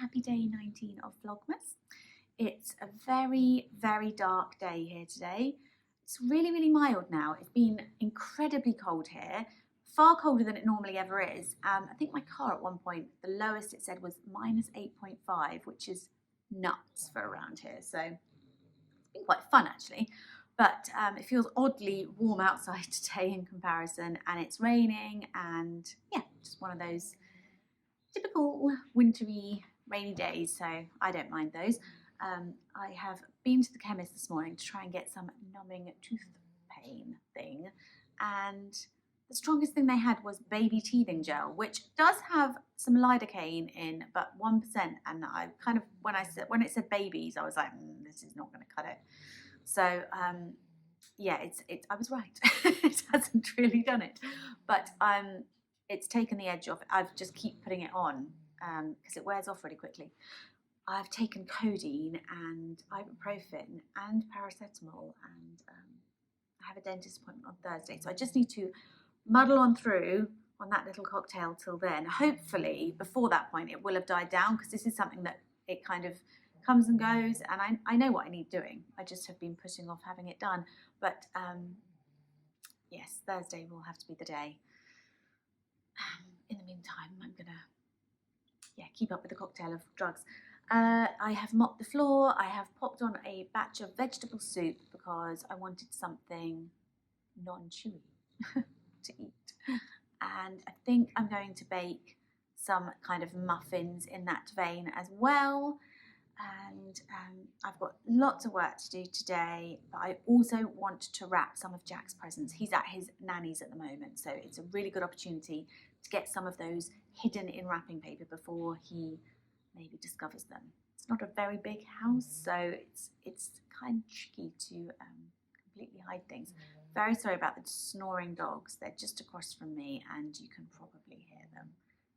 happy day 19 of Vlogmas. It's a very, very dark day here today. It's really, really mild now. It's been incredibly cold here, far colder than it normally ever is. I think my car at one point, the lowest it said was -8.5, which is nuts for around here. So it's been quite fun actually. But it feels oddly warm outside today in comparison, and it's raining, and yeah, just one of those typical wintry rainy days, so I don't mind those. I have been to the chemist this morning to try and get some numbing tooth pain thing, and the strongest thing they had was baby teething gel, which does have some lidocaine in, but 1%. And I kind of, when it said babies, I was like, this is not going to cut it. So yeah, I was right. It hasn't really done it, but it's taken the edge off. I've just keep putting it on because it wears off really quickly. I've taken codeine and ibuprofen and paracetamol, and I have a dentist appointment on Thursday. So I just need to muddle on through on that little cocktail till then. Hopefully before that point it will have died down, because this is something that it kind of comes and goes, and I know what I need doing. I just have been putting off having it done. But yes, Thursday will have to be the day. In the meantime, I'm gonna keep up with the cocktail of drugs. I have mopped the floor. I have popped on a batch of vegetable soup because I wanted something non-chewy to eat. And I think I'm going to bake some kind of muffins in that vein as well. And I've got lots of work to do today, but I also want to wrap some of Jack's presents. He's at his nanny's at the moment, so it's a really good opportunity to get some of those hidden in wrapping paper before he maybe discovers them. It's not a very big house, so it's kind of tricky to completely hide things. Very sorry about the snoring dogs. They're just across from me, and you can probably hear them.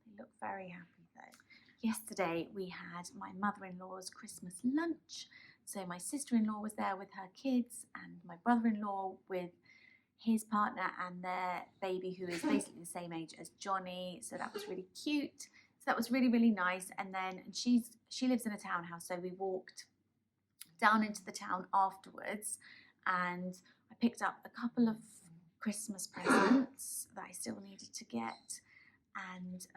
They look very happy though. Yesterday we had my mother-in-law's Christmas lunch. So my sister-in-law was there with her kids, and my brother-in-law with his partner and their baby, who is basically the same age as Johnny. So that was really cute. So that was really, really nice. And then she lives in a townhouse, so we walked down into the town afterwards, and I picked up a couple of Christmas presents that I still needed to get, and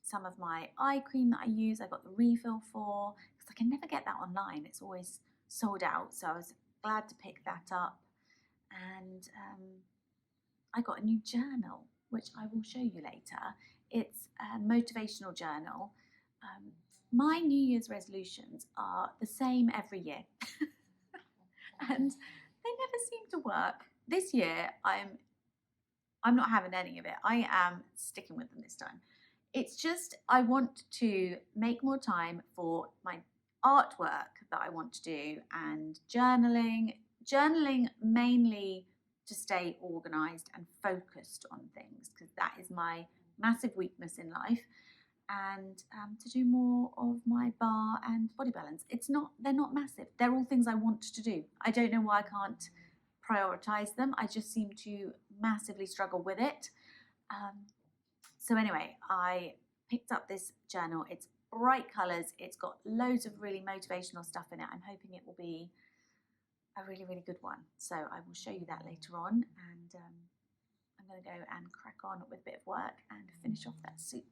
some of my eye cream that I use, I got the refill for, because I can never get that online. It's always sold out. So I was glad to pick that up. And I got a new journal, which I will show you later. It's a motivational journal. My New Year's resolutions are the same every year. And they never seem to work. This year, I'm not having any of it. I am sticking with them this time. It's just, I want to make more time for my artwork that I want to do, and journaling mainly to stay organized and focused on things, because that is my massive weakness in life, and to do more of my bar and body balance. They're not massive. They're all things I want to do. I don't know why I can't prioritize them. I just seem to massively struggle with it. So anyway, I picked up this journal. It's bright colours. It's got loads of really motivational stuff in it. I'm hoping it will be a really, really good one. So I will show you that later on. And I'm going to go and crack on with a bit of work and finish off that soup.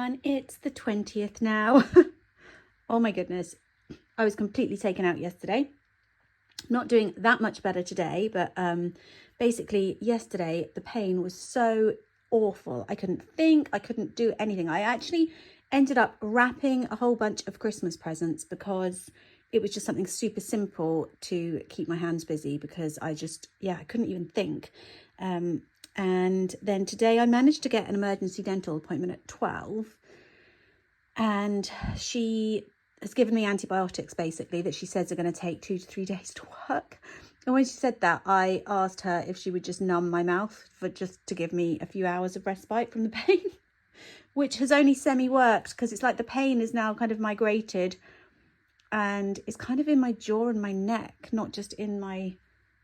everyone, it's the 20th now. Oh my goodness, I was completely taken out yesterday. Not doing that much better today, but basically yesterday the pain was so awful. I couldn't think, I couldn't do anything. I actually ended up wrapping a whole bunch of Christmas presents because it was just something super simple to keep my hands busy, because I couldn't even think. And then today I managed to get an emergency dental appointment at 12, and she has given me antibiotics basically that she says are going to take 2 to 3 days to work. And when she said that, I asked her if she would just numb my mouth for just to give me a few hours of respite from the pain, which has only semi-worked, because it's like the pain is now kind of migrated and it's kind of in my jaw and my neck, not just in my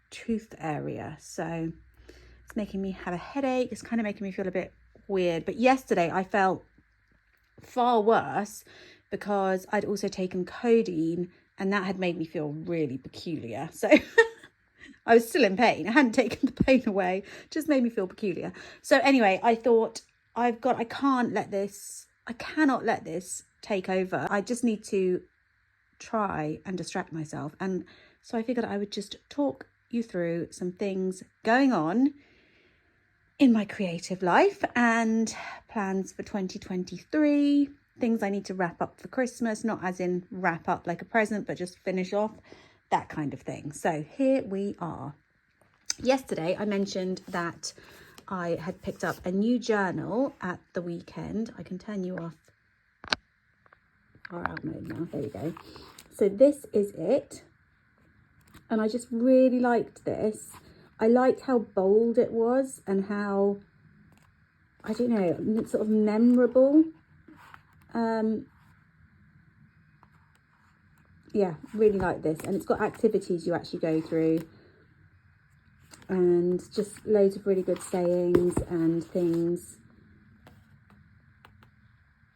tooth area. So it's making me have a headache. It's kind of making me feel a bit weird. But yesterday I felt far worse because I'd also taken codeine, and that had made me feel really peculiar. So I was still in pain. I hadn't taken the pain away, just made me feel peculiar. So anyway, I thought I cannot let this take over. I just need to try and distract myself. And so I figured I would just talk you through some things going on in my creative life and plans for 2023, things I need to wrap up for Christmas, not as in wrap up like a present, but just finish off, that kind of thing. So here we are. Yesterday I mentioned that I had picked up a new journal at the weekend. I can turn you off far out mode now. There you go. So this is it. And I just really liked this. I liked how bold it was and how, I don't know, sort of memorable. Yeah, really like this. And it's got activities you actually go through, and just loads of really good sayings and things.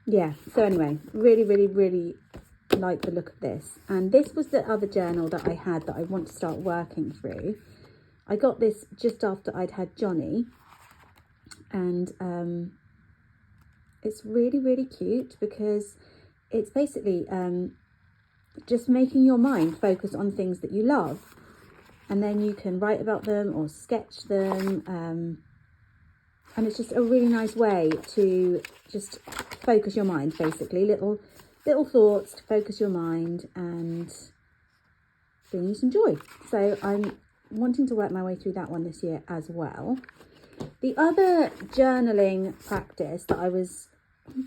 Yeah, so anyway, really like the look of this. And this was the other journal that I had that I want to start working through. I got this just after I'd had Johnny, and it's really cute because it's basically just making your mind focus on things that you love, and then you can write about them or sketch them, and it's just a really nice way to just focus your mind, basically little thoughts to focus your mind and bring you some joy. So I'm wanting to work my way through that one this year as well. The other journaling practice that I was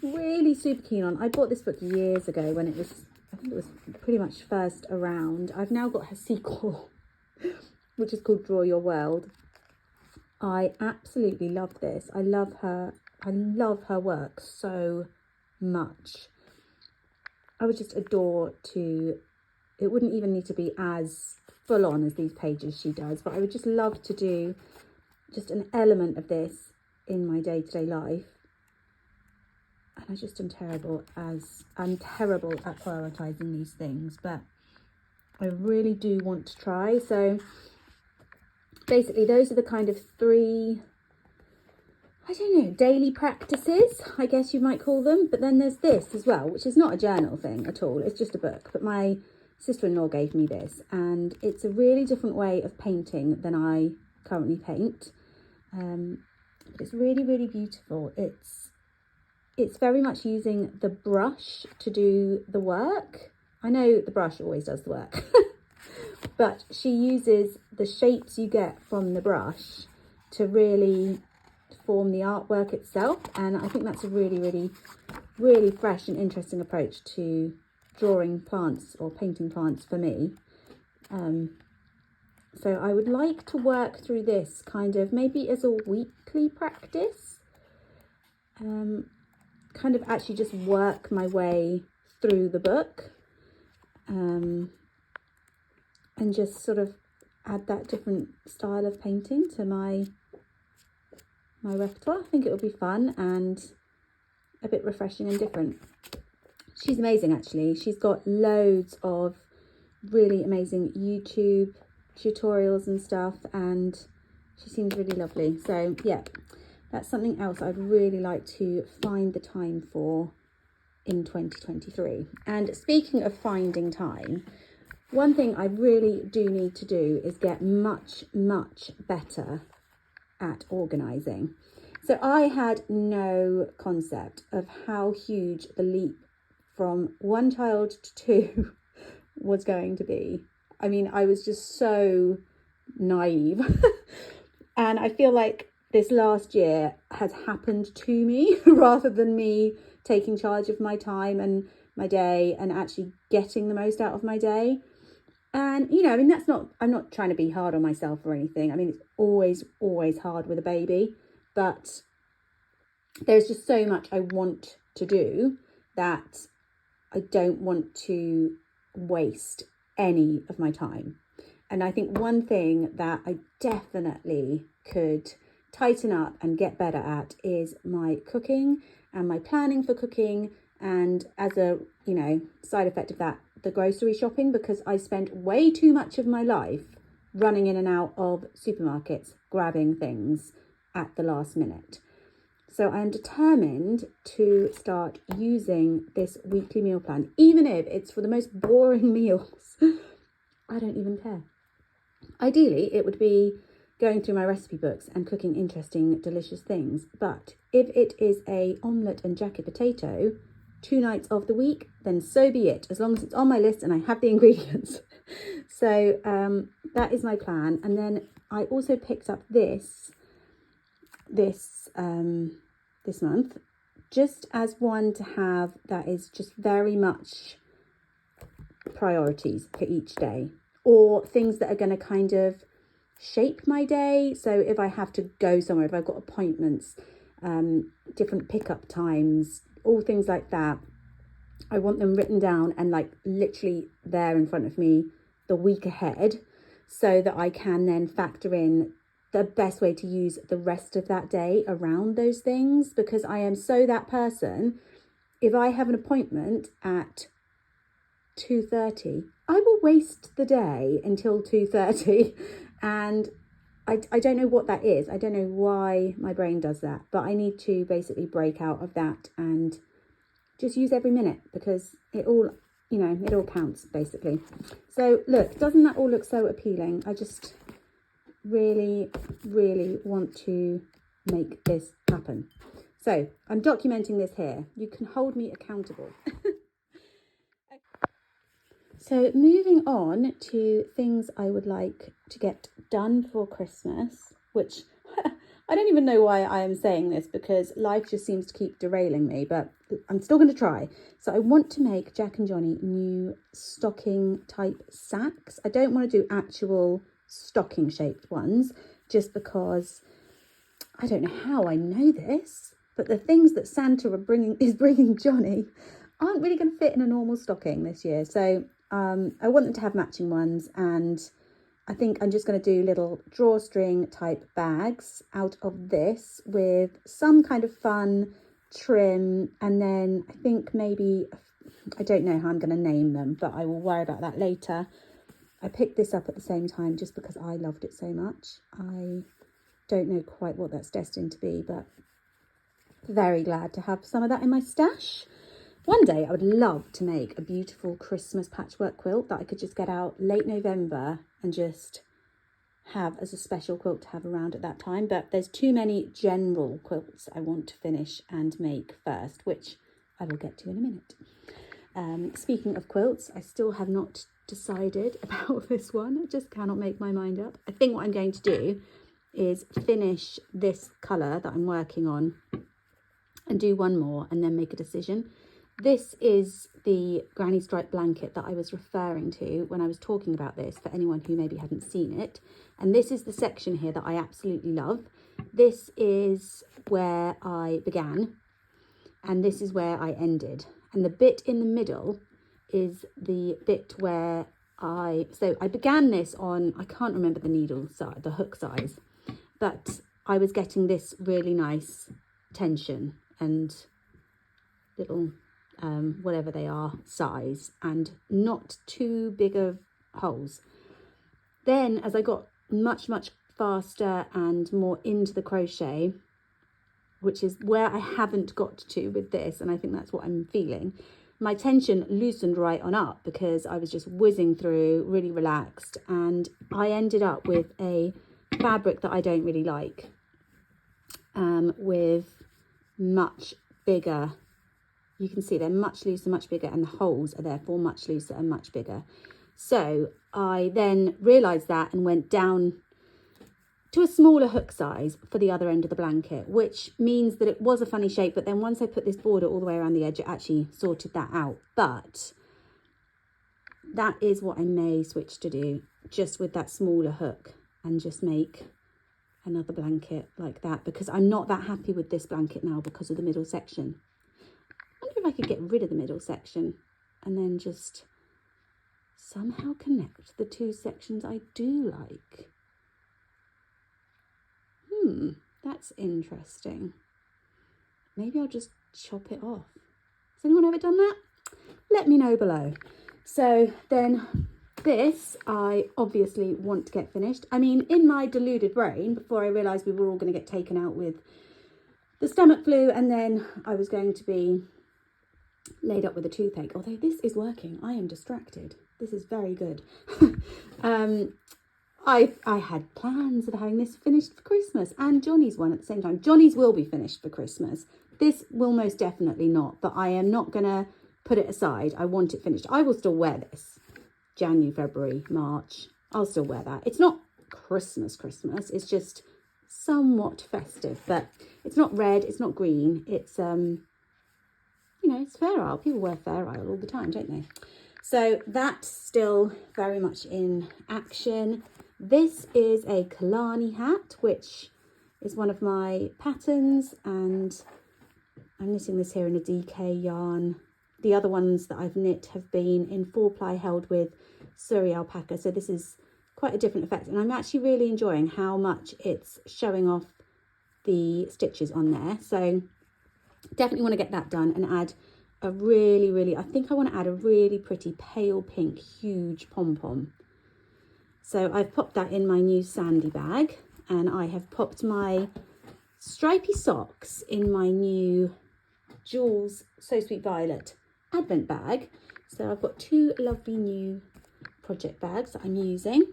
really super keen on, I bought this book years ago when it was, I think it was pretty much first around. I've now got her sequel, which is called Draw Your World. I absolutely love this. I love her work so much. I would just adore to, it wouldn't even need to be as full on as these pages she does, but I would just love to do just an element of this in my day-to-day life. And I just I'm terrible at prioritizing these things, but I really do want to try. So basically those are the kind of 3, I don't know, daily practices, I guess you might call them. But then there's this as well, which is not a journal thing at all. It's just a book. But my sister-in-law gave me this, and it's a really different way of painting than I currently paint. But it's really beautiful. It's very much using the brush to do the work. I know the brush always does the work, but she uses the shapes you get from the brush to really form the artwork itself. And I think that's a really fresh and interesting approach to drawing plants or painting plants for me. So I would like to work through this kind of maybe as a weekly practice, kind of actually just work my way through the book, and just sort of add that different style of painting to my repertoire. I think it would be fun and a bit refreshing and different. She's amazing, actually. She's got loads of really amazing YouTube tutorials and stuff, and she seems really lovely. So yeah, That's something else I'd really like to find the time for in 2023. And speaking of finding time, one thing I really do need to do is get much better at organising. So I had no concept of how huge the leap from one child to two was going to be. I mean, I was just so naive. And I feel like this last year has happened to me rather than me taking charge of my time and my day and actually getting the most out of my day. And, you know, I mean, I'm not trying to be hard on myself or anything. I mean, it's always hard with a baby, but there's just so much I want to do that I don't want to waste any of my time. And I think one thing that I definitely could tighten up and get better at is my cooking and my planning for cooking, and as a, you know, side effect of that, the grocery shopping, because I spent way too much of my life running in and out of supermarkets, grabbing things at the last minute. So I'm determined to start using this weekly meal plan, even if it's for the most boring meals. I don't even care. Ideally, it would be going through my recipe books and cooking interesting, delicious things. But if it is a omelette and jacket potato 2 nights of the week, then so be it, as long as it's on my list and I have the ingredients. So that is my plan. And then I also picked up this month, just as one to have that is just very much priorities for each day, or things that are going to kind of shape my day. So if I have to go somewhere, if I've got appointments, different pickup times, all things like that, I want them written down and like literally there in front of me the week ahead, so that I can then factor in the best way to use the rest of that day around those things. Because I am so that person, if I have an appointment at 2:30, I will waste the day until 2:30, and I don't know what that is. I don't know why my brain does that, but I need to basically break out of that and just use every minute, because it all, you know, it all counts basically. So look, doesn't that all look so appealing? I just really want to make this happen. So I'm documenting this here. You can hold me accountable. So moving on to things I would like to get done for Christmas, which I don't even know why I am saying this, because life just seems to keep derailing me, but I'm still going to try. So I want to make Jack and Johnny new stocking type sacks. I don't want to do actual stocking shaped ones, just because I don't know how I know this, but the things that Santa is bringing Johnny aren't really going to fit in a normal stocking this year. So I want them to have matching ones, and I think I'm just going to do little drawstring type bags out of this with some kind of fun trim, and then I think maybe, I don't know how I'm going to name them, but I will worry about that later. I picked this up at the same time just because I loved it so much. I don't know quite what that's destined to be, but very glad to have some of that in my stash. One day I would love to make a beautiful Christmas patchwork quilt that I could just get out late November and just have as a special quilt to have around at that time. But there's too many general quilts I want to finish and make first, which I will get to in a minute. Speaking of quilts, I still have not decided about this one. I just cannot make my mind up. I think what I'm going to do is finish this colour that I'm working on and do one more and then make a decision. This is the granny stripe blanket that I was referring to when I was talking about this, for anyone who maybe hadn't seen it. And this is the section here that I absolutely love. This is where I began, and this is where I ended. And the bit in the middle is the bit where I began this on, I can't remember the needle size, the hook size, but I was getting this really nice tension and little whatever they are size, and not too big of holes. Then as I got much faster and more into the crochet, which is where I haven't got to with this, and I think that's what I'm feeling. My tension loosened right on up because I was just whizzing through, really relaxed, and I ended up with a fabric that I don't really like, with much bigger, you can see they're much looser, much bigger, and the holes are therefore much looser and much bigger. So I then realised that and went down to a smaller hook size for the other end of the blanket, which means that it was a funny shape, but then once I put this border all the way around the edge, it actually sorted that out. But that is what I may switch to do, just with that smaller hook, and just make another blanket like that, because I'm not that happy with this blanket now because of the middle section. I wonder if I could get rid of the middle section and then just somehow connect the two sections I do like. That's interesting. Maybe I'll just chop it off. Has anyone ever done that? Let me know below. So then this I obviously want to get finished. I mean, in my deluded brain, before I realised we were all going to get taken out with the stomach flu, and then I was going to be laid up with a toothache. Although this is working, I am distracted. This is very good. I had plans of having this finished for Christmas, and Johnny's one at the same time. Johnny's will be finished for Christmas. This will most definitely not, but I am not going to put it aside. I want it finished. I will still wear this. January, February, March. I'll still wear that. It's not Christmas. It's just somewhat festive, but it's not red. It's not green. It's, you know, it's Fair Isle. People wear Fair Isle all the time, don't they? So that's still very much in action. This is a Kalani hat, which is one of my patterns, and I'm knitting this here in a DK yarn. The other ones that I've knit have been in 4-ply held with Surrey alpaca, so this is quite a different effect, and I'm actually really enjoying how much it's showing off the stitches on there. So definitely want to get that done and add a really, I think I want to add a really pretty pale pink huge pom-pom. So I've popped that in my new Sandy bag, and I have popped my stripy socks in my new Jules So Sweet Violet advent bag. So I've got 2 lovely new project bags that I'm using.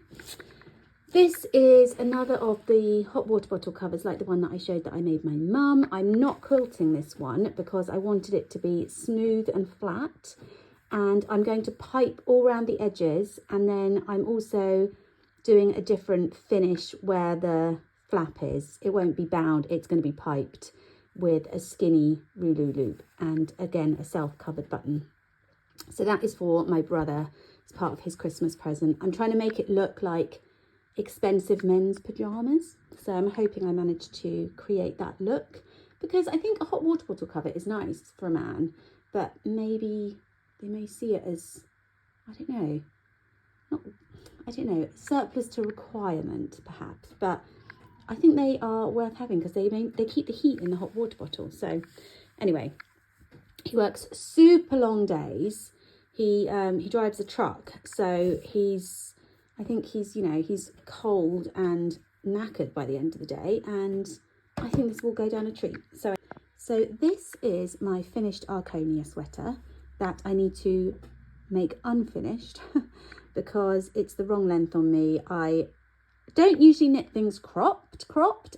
This is another of the hot water bottle covers, like the one that I showed that I made my mum. I'm not quilting this one because I wanted it to be smooth and flat, and I'm going to pipe all around the edges, and then I'm also doing a different finish where the flap is. It won't be bound, it's going to be piped with a skinny rouleau loop, and again a self-covered button. So that is for my brother as part of his Christmas present. I'm trying to make it look like expensive men's pajamas, so I'm hoping I managed to create that look, because I think a hot water bottle cover is nice for a man, but maybe they may see it as, I don't know, surplus to requirement perhaps, but I think they are worth having because they keep the heat in the hot water bottle. So anyway, he works super long days. He drives a truck, so I think he's cold and knackered by the end of the day, and I think this will go down a treat. So this is my finished Arconia sweater that I need to make unfinished because it's the wrong length on me. I don't usually knit things cropped,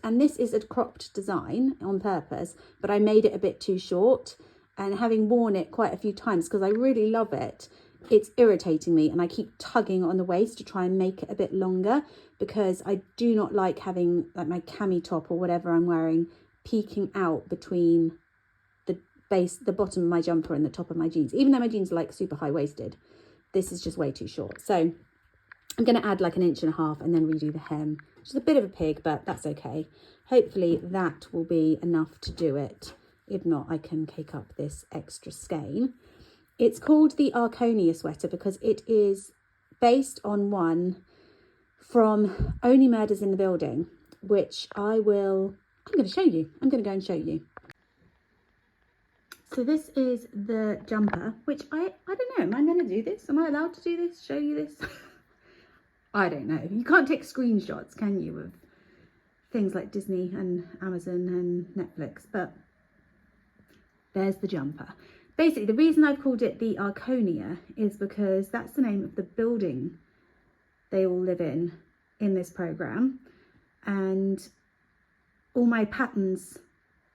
and this is a cropped design on purpose, but I made it a bit too short, and having worn it quite a few times because I really love it, it's irritating me, and I keep tugging on the waist to try and make it a bit longer because I do not like having like my cami top or whatever I'm wearing peeking out between the bottom of my jumper and the top of my jeans, even though my jeans are like super high-waisted. This is just way too short, so I'm going to add like 1.5 inches and then redo the hem, which is a bit of a pig, but that's okay. Hopefully that will be enough to do it. If not, I can cake up this extra skein. It's called the Arconia sweater because it is based on one from Only Murders in the Building, which I'm going to show you. I'm going to go and show you. So this is the jumper, which I don't know, am I going to do this? Am I allowed to do this? Show you this? I don't know. You can't take screenshots, can you, of things like Disney and Amazon and Netflix, but there's the jumper. Basically, the reason I've called it the Arconia is because that's the name of the building they all live in this program, and all my patterns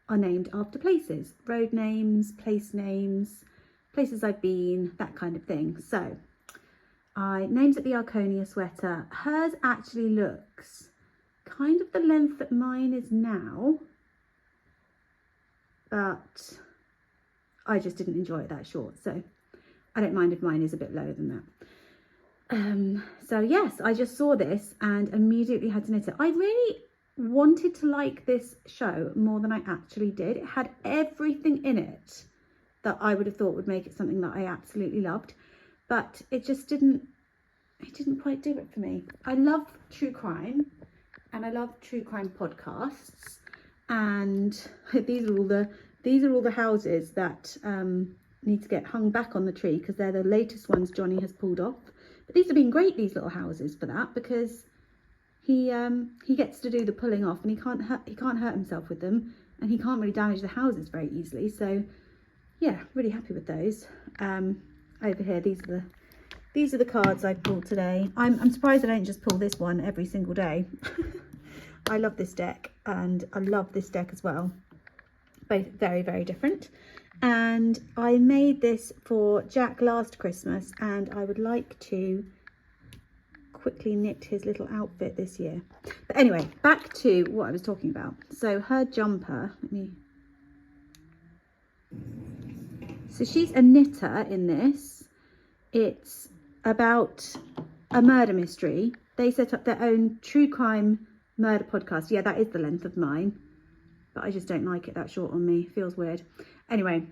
are named after places, road names, place names, places I've been, that kind of thing. So I named it the Arconia sweater. Hers actually looks kind of the length that mine is now, but I just didn't enjoy it that short, so I don't mind if mine is a bit lower than that. So yes, I just saw this and immediately had to knit it. I really wanted to like this show more than I actually did. It had everything in it that I would have thought would make it something that I absolutely loved, but it just didn't quite do it for me. I love true crime and I love true crime podcasts, and these are all the houses that need to get hung back on the tree because they're the latest ones Johnny has pulled off. But these have been great, these little houses, for that, because he gets to do the pulling off, and he can't hurt himself with them, and he can't really damage the houses very easily. So yeah, really happy with those. Over here, these are the cards I pulled today. I'm surprised I don't just pull this one every single day. I love this deck, and I love this deck as well. Both very, very different. And I made this for Jack last Christmas, and I would like to quickly knit his little outfit this year. But anyway, back to what I was talking about. So her jumper, so she's a knitter in this. It's about a murder mystery. They set up their own true crime murder podcast. Yeah, that is the length of mine, but I just don't like it that short on me. It feels weird. Anyway,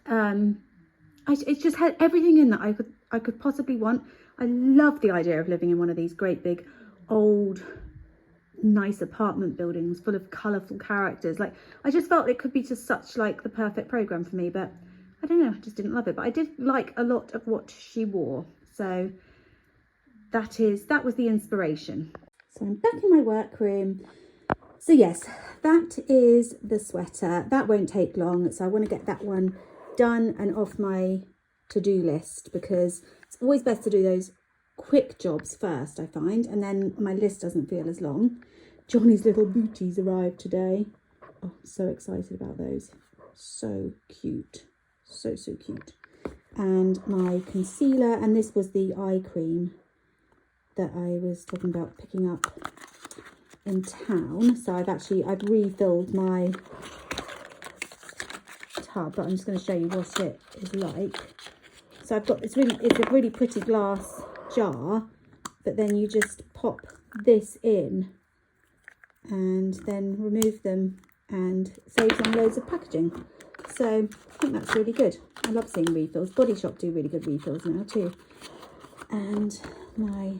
it just had everything in that I could possibly want. I love the idea of living in one of these great big old nice apartment buildings full of colourful characters. Like, I just felt it could be just such like the perfect program for me, but I don't know, I just didn't love it. But I did like a lot of what she wore, so that was the inspiration. So I'm back in my workroom. So yes, that is the sweater. That won't take long, so I want to get that one done and off my to-do list, because it's always best to do those quick jobs first, I find, and then my list doesn't feel as long. Johnny's little booties arrived today. Oh, so excited about those. So cute. So cute. And my concealer, and this was the eye cream that I was talking about picking up in town. So I've refilled my tub, but I'm just going to show you what it is like. So I've got it's a really pretty glass jar, but then you just pop this in and then remove them, and saves on loads of packaging. So I think that's really good. I love seeing refills. Body Shop do really good refills now too. And my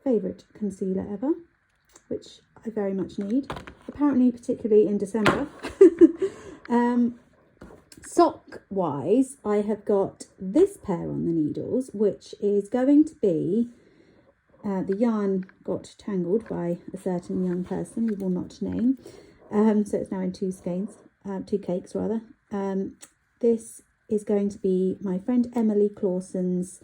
favourite concealer ever, which I very much need, apparently particularly in December. Sock wise, I have got this pair on the needles, which is going to be the yarn got tangled by a certain young person we will not name, so it's now in two cakes rather. This is going to be my friend Emily Clawson's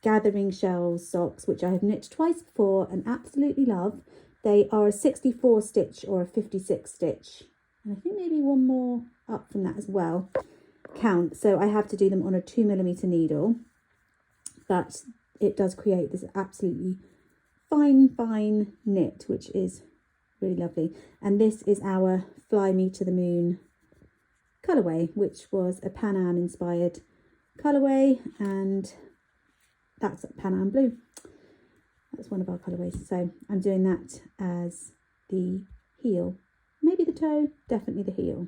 Gathering Shells socks, which I have knit twice before and absolutely love. They are a 64 stitch or a 56 stitch, and I think maybe one more up from that as well count. So I have to do them on a 2mm needle, but it does create this absolutely fine knit, which is really lovely. And this is our Fly Me to the Moon colourway, which was a Pan Am inspired colourway, and that's Pan Am blue. That's one of our colourways, so I'm doing that as the heel, maybe the toe, definitely the heel.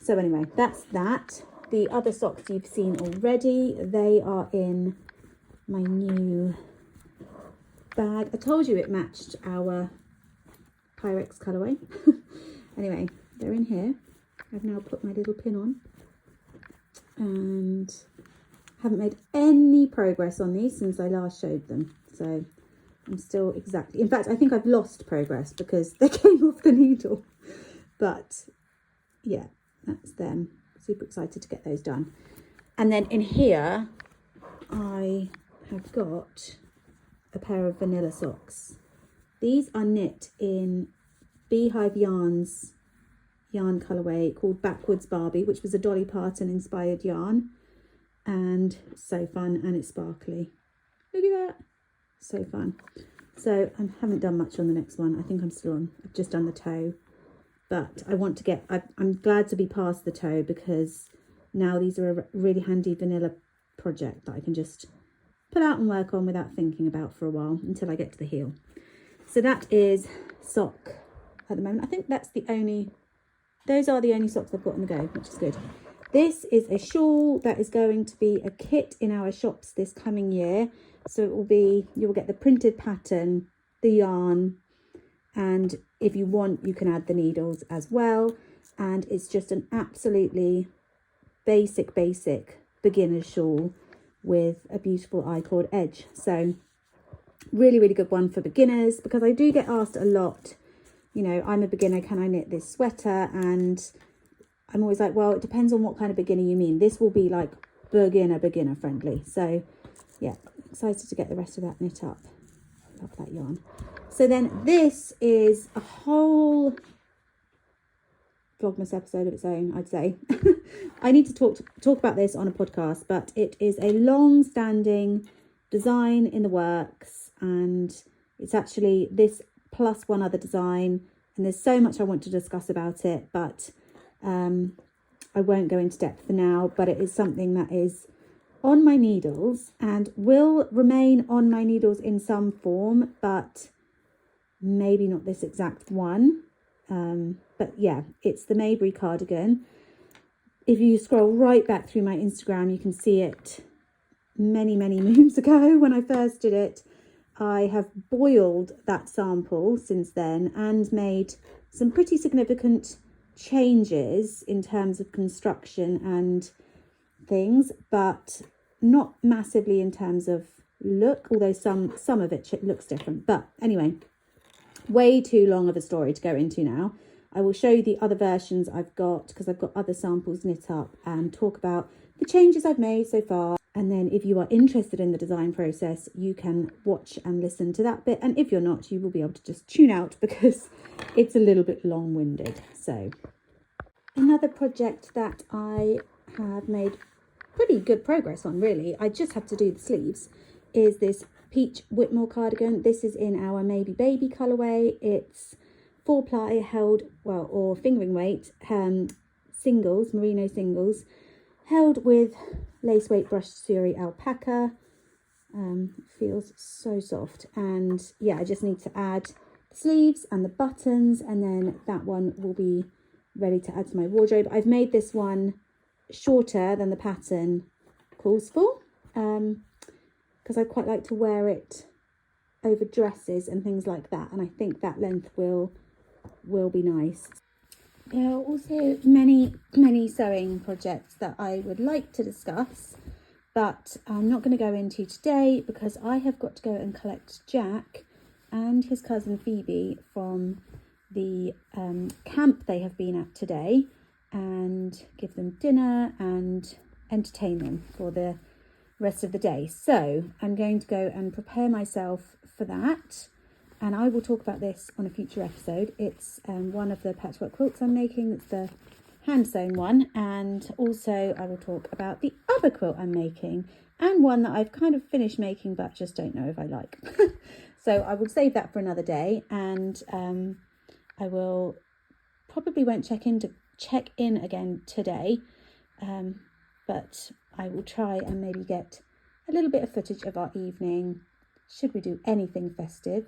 So anyway, that's that. The other socks you've seen already, they are in my new bag. I told you it matched our Pyrex colourway. Anyway, they're in here. I've now put my little pin on, and haven't made any progress on these since I last showed them. So I'm still exactly, in fact, I think I've lost progress because they came off the needle. But yeah, that's them. Super excited to get those done. And then in here, I have got a pair of vanilla socks. These are knit in Beehive Yarns yarn colourway called Backwards Barbie, which was a Dolly Parton inspired yarn. And so fun, and it's sparkly. Look at that. So fun. So I haven't done much on the next one. I think I'm still on, I've just done the toe. But I want to get, I'm glad to be past the toe because now these are a really handy vanilla project that I can just pull out and work on without thinking about for a while until I get to the heel. So that is sock at the moment. I think that's the only, those are the only socks I've got on the go, which is good. This is a shawl that is going to be a kit in our shops this coming year. So it will be, you will get the printed pattern, the yarn, and if you want, you can add the needles as well. And it's just an absolutely basic beginner shawl with a beautiful I-cord edge. So really, really good one for beginners, because I do get asked a lot, you know, I'm a beginner, can I knit this sweater? And I'm always like, well, it depends on what kind of beginner you mean. This will be like beginner friendly. So yeah, excited to get the rest of that knit up. Love that yarn. So then this is a whole Vlogmas episode of its own, I'd say. I need to talk about this on a podcast, but it is a long-standing design in the works, and it's actually this plus one other design, and there's so much I want to discuss about it, but I won't go into depth for now. But it is something that is on my needles and will remain on my needles in some form, but maybe not this exact one. But yeah, it's the Maybury cardigan. If you scroll right back through my Instagram, you can see it many moons ago when I first did it. I have boiled that sample since then and made some pretty significant changes in terms of construction and things, but not massively in terms of look, although some of it looks different. But anyway, way too long of a story to go into now. I will show you the other versions I've got, because I've got other samples knit up, and talk about the changes I've made so far. And then if you are interested in the design process, you can watch and listen to that bit. And if you're not, you will be able to just tune out because it's a little bit long-winded. So another project that I have made pretty good progress on, really, I just have to do the sleeves, is this Peach Whitmore cardigan. This is in our Maybe Baby colourway. It's 4-ply held, well, or fingering weight, singles, merino singles, held with lace weight brushed Suri alpaca. Feels so soft. And yeah, I just need to add the sleeves and the buttons, and then that one will be ready to add to my wardrobe. I've made this one shorter than the pattern calls for, because I quite like to wear it over dresses and things like that, and I think that length will be nice. There are also many sewing projects that I would like to discuss, but I'm not going to go into today because I have got to go and collect Jack and his cousin Phoebe from the camp they have been at today, and give them dinner and entertain them for the rest of the day. So I'm going to go and prepare myself for that, and I will talk about this on a future episode. It's one of the patchwork quilts I'm making. It's the hand sewn one, and also I will talk about the other quilt I'm making, and one that I've kind of finished making but just don't know if I like. So I will save that for another day, and I will probably won't check in again today, but I will try and maybe get a little bit of footage of our evening, should we do anything festive.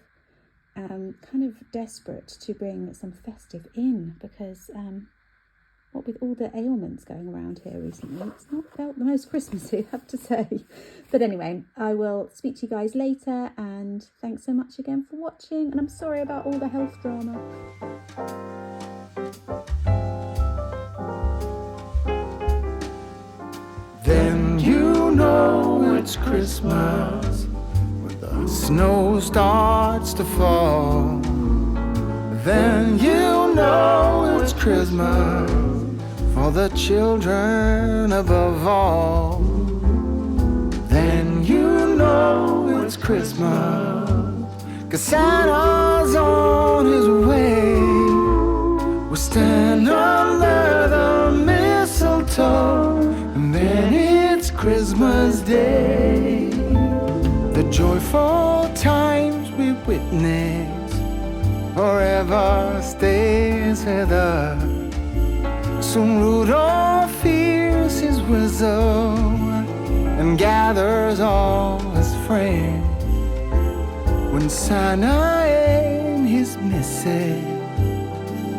Kind of desperate to bring some festive in, because what with all the ailments going around here recently, it's not felt the most Christmassy, I have to say. But anyway, I will speak to you guys later, and thanks so much again for watching, and I'm sorry about all the health drama. Then you know it's Christmas with us. snow starts to fall, then you know it's Christmas for the children above all. Then you know it's Christmas, 'cause Santa's on his way. We'll stand under the mistletoe, and then it's Christmas Day. The joyful times we witness forever stays with us. Soon Rudolph hears his whistle and gathers all his friends. When Santa and his missus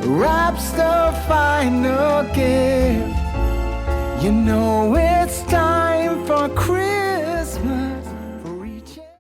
wraps the final gift, you know it